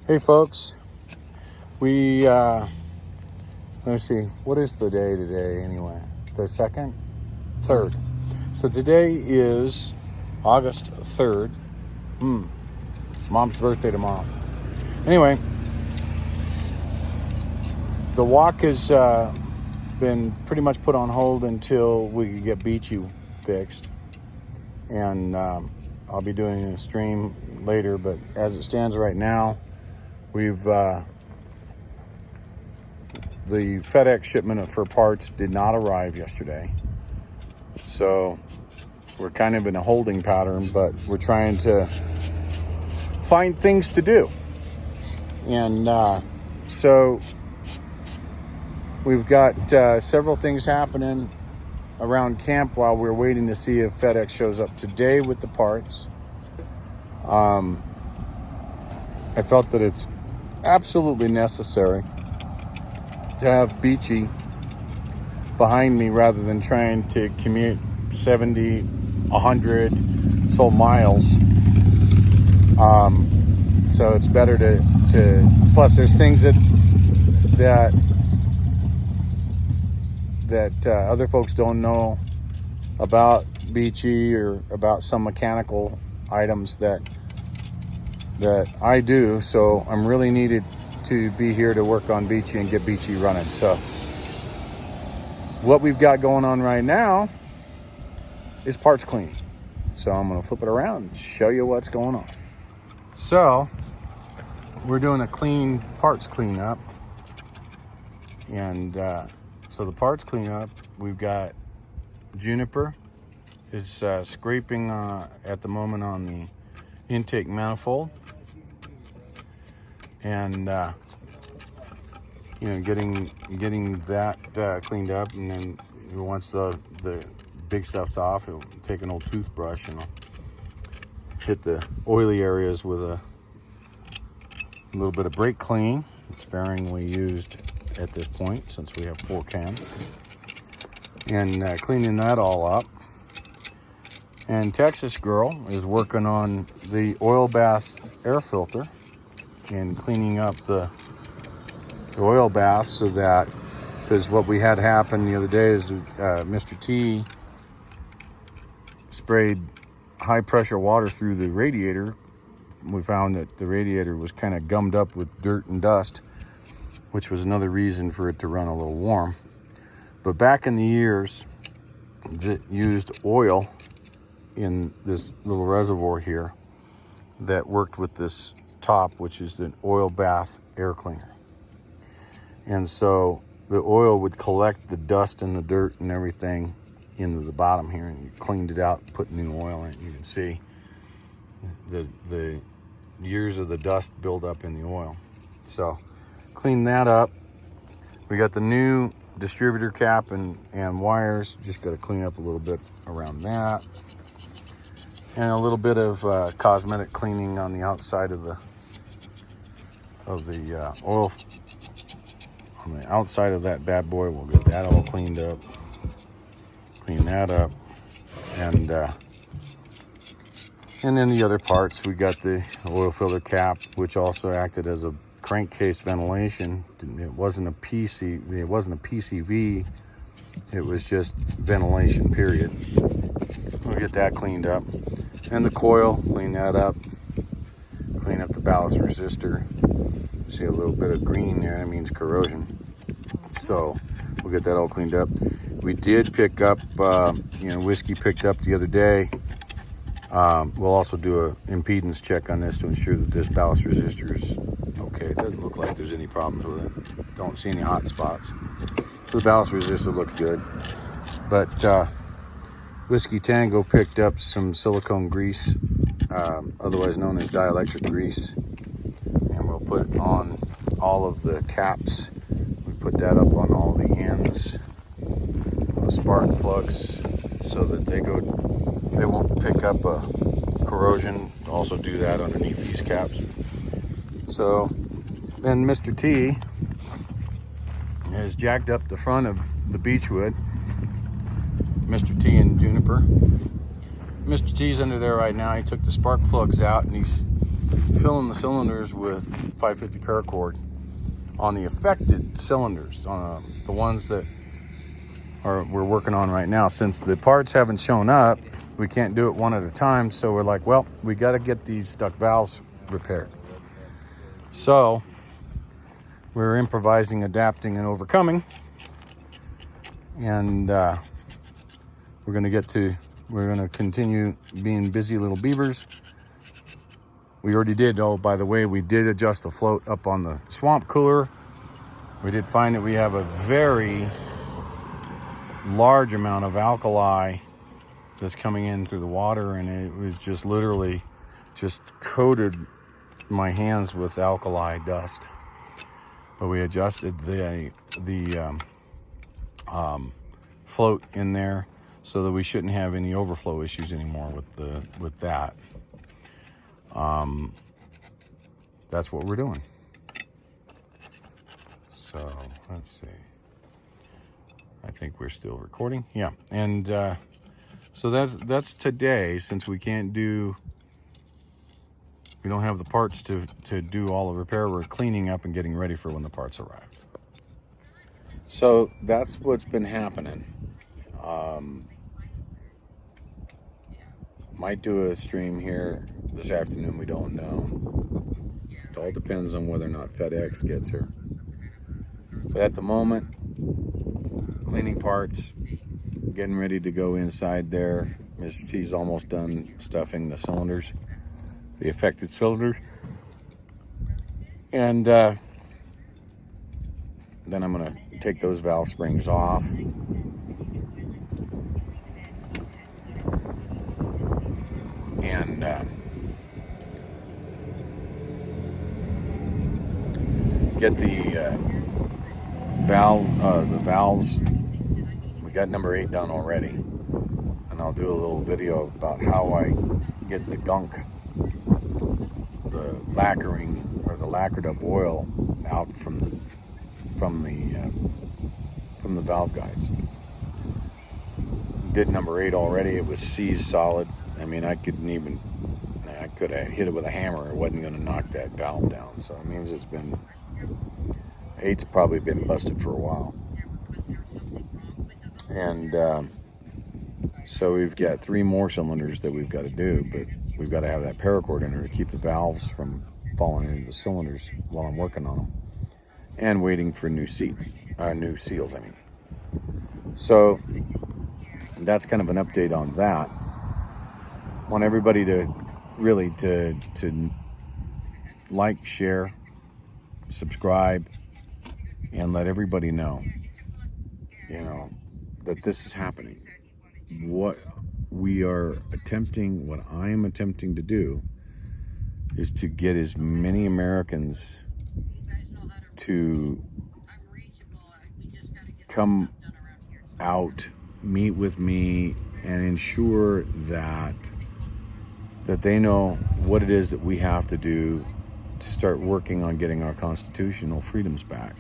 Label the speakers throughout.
Speaker 1: Hey folks, we let's see, what is the day today anyway? The 2nd? 3rd. So today is August 3rd. Mom's birthday tomorrow. Anyway, the walk has been pretty much put on hold until we can get Beechy fixed. And I'll be doing a stream later, but as it stands right now, we've the FedEx shipment for parts did not arrive yesterday, so we're kind of in a holding pattern, but we're trying to find things to do. And so we've got several things happening around camp while we're waiting to see if FedEx shows up today with the parts. I felt that it's absolutely necessary to have Beechy behind me rather than trying to commute 70, 100 so miles. So it's better to plus there's things that other folks don't know about Beechy or about some mechanical items that I do, so I'm really needed to be here to work on Beechy and get Beechy running. So what we've got going on right now is parts cleaning. So I'm going to flip it around and show you what's going on. So we're doing a parts cleanup, and so the parts cleanup, we've got Juniper is scraping at the moment on the intake manifold, and getting that cleaned up, and then once the big stuff's off, it'll take an old toothbrush and hit the oily areas with a little bit of brake clean, sparingly used at this point since we have 4 cans, and cleaning that all up. And Texas Girl is working on the oil bath air filter and cleaning up the oil bath, so that, because what we had happen the other day is Mr. T sprayed high pressure water through the radiator. We found that the radiator was kind of gummed up with dirt and dust, which was another reason for it to run a little warm. But back in the years, it used oil in this little reservoir here that worked with this top, which is an oil bath air cleaner. And so the oil would collect the dust and the dirt and everything into the bottom here, and you cleaned it out, put new oil in it. You can see the years of the dust build up in the oil. So clean that up. We got the new distributor cap and wires. Just got to clean up a little bit around that, and a little bit of cosmetic cleaning on the outside of the oil on the outside of that bad boy. We'll get that all cleaned up, clean that up, and then the other parts. We got the oil filter cap, which also acted as a crankcase ventilation. It wasn't a PCV. It was just ventilation, period. We'll get that cleaned up. And the coil, clean that up. Clean up the ballast resistor. See a little bit of green there, that means corrosion. So we'll get that all cleaned up. We did pick up, Whiskey picked up the other day. We'll also do an impedance check on this to ensure that this ballast resistor is okay. It doesn't look like there's any problems with it. Don't see any hot spots. The ballast resistor looks good. But Whiskey Tango picked up some silicone grease, otherwise known as dielectric grease, and we'll put it on all of the caps. We put that up on all the ends, the spark plugs, so that they won't pick up a corrosion. Also do that underneath these caps. So then Mr. T has jacked up the front of the Beechwood. Mr. T and Juniper. Mr. T's under there right now. He took the spark plugs out and he's filling the cylinders with 550 paracord on the affected cylinders, on the ones that we're working on right now. Since the parts haven't shown up, we can't do it one at a time. So we're like, well, we got to get these stuck valves repaired. So we're improvising, adapting, and overcoming. And we're going to continue being busy little beavers. We already did, oh, by the way, we did adjust the float up on the swamp cooler. We did find that we have a very large amount of alkali that's coming in through the water, and it was just literally just coated my hands with alkali dust. But we adjusted the float in there so that we shouldn't have any overflow issues anymore with that. That's what we're doing. So let's see. I think we're still recording. Yeah, and so that's today. Since we don't have the parts to do all the repair, we're cleaning up and getting ready for when the parts arrive. So that's what's been happening. Might do a stream here this afternoon, we don't know. It all depends on whether or not FedEx gets here. But at the moment, cleaning parts, getting ready to go inside there. Mr. T's almost done stuffing the cylinders, the affected cylinders. And then I'm gonna take those valve springs off. And get the valves. We got number 8 done already, and I'll do a little video about how I get the gunk, the lacquering or the lacquered up oil out from the valve guides. Did number 8 already. It was seized solid. I mean, I could have hit it with a hammer. It wasn't going to knock that valve down. So it means 8's probably been busted for a while. And so we've got 3 more cylinders that we've got to do, but we've got to have that paracord in there to keep the valves from falling into the cylinders while I'm working on them, and waiting for new seals. I mean, so that's kind of an update on that. Want everybody to really to like, share, subscribe, and let everybody know, that this is happening. What I am attempting to do is to get as many Americans to come out, meet with me, and ensure that they know what it is that we have to do to start working on getting our constitutional freedoms back,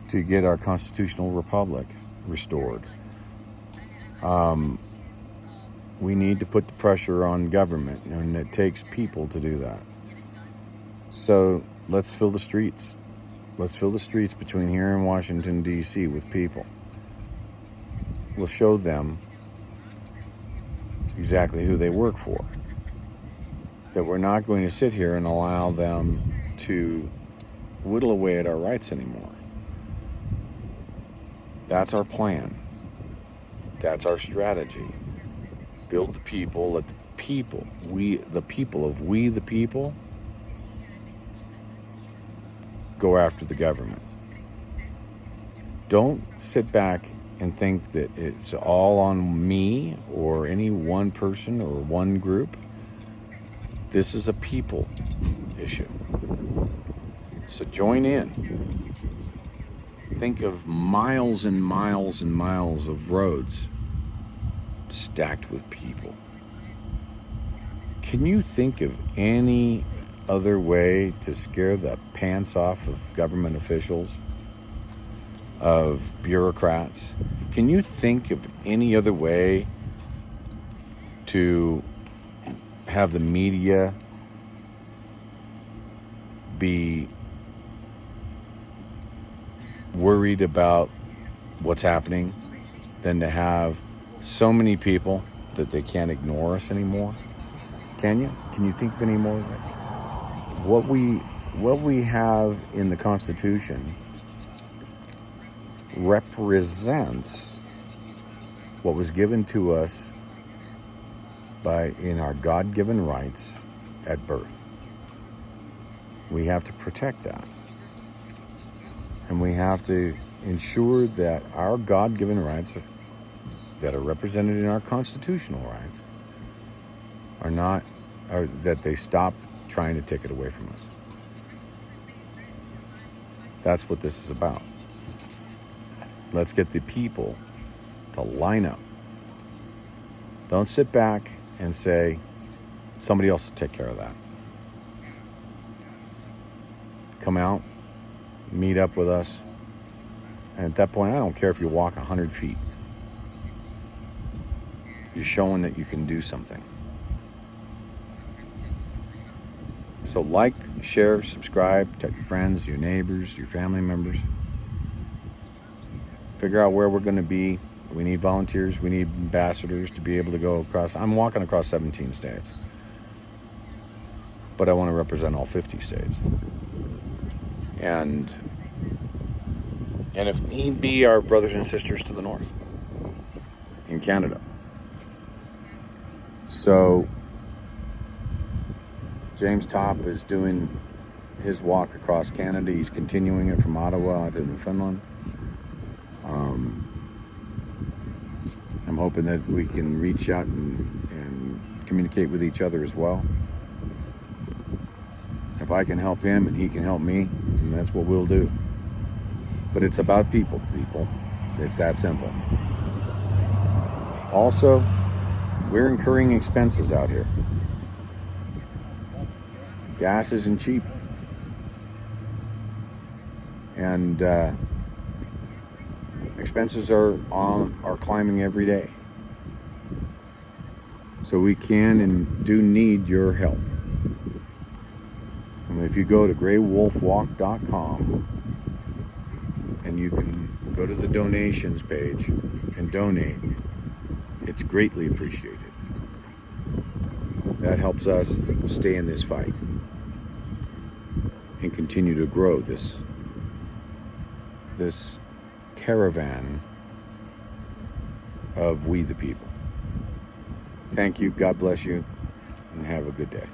Speaker 1: to get our constitutional republic restored. We need to put the pressure on government, and it takes people to do that. So let's fill the streets. Let's fill the streets between here and Washington, D.C. with people. We'll show them exactly who they work for. That we're not going to sit here and allow them to whittle away at our rights anymore. That's our plan. That's our strategy. Build the people, let the people, the people, go after the government. Don't sit back and think that it's all on me or any one person or one group. This is a people issue. So join in. Think of miles and miles and miles of roads stacked with people. Can you think of any other way to scare the pants off of government officials, of bureaucrats? Can you think of any other way to have the media be worried about what's happening than to have so many people that they can't ignore us anymore. Can you? Can you think of any more? What we have in the Constitution represents what was given to us in our God-given rights at birth. We have to protect that. And we have to ensure that our God-given rights that are represented in our constitutional rights that they stop trying to take it away from us. That's what this is about. Let's get the people to line up. Don't sit back and say, somebody else will take care of that. Come out, meet up with us. And at that point, I don't care if you walk 100 feet. You're showing that you can do something. So like, share, subscribe, tell your friends, your neighbors, your family members. Figure out where we're going to be. We need volunteers. We need ambassadors to be able to go across. I'm walking across 17 states. But I want to represent all 50 states. And if need be, our brothers and sisters to the north in Canada. So James Topp is doing his walk across Canada. He's continuing it from Ottawa to Newfoundland. I'm hoping that we can reach out and communicate with each other as well. If I can help him and he can help me, then that's what we'll do. But it's about people. It's that simple. Also, we're incurring expenses out here. Gas isn't cheap. And expenses are climbing every day. So we can and do need your help. And if you go to GreyWolfWalk.com and you can go to the donations page and donate, it's greatly appreciated. That helps us stay in this fight and continue to grow this caravan of we the people. Thank you, God bless you, and have a good day.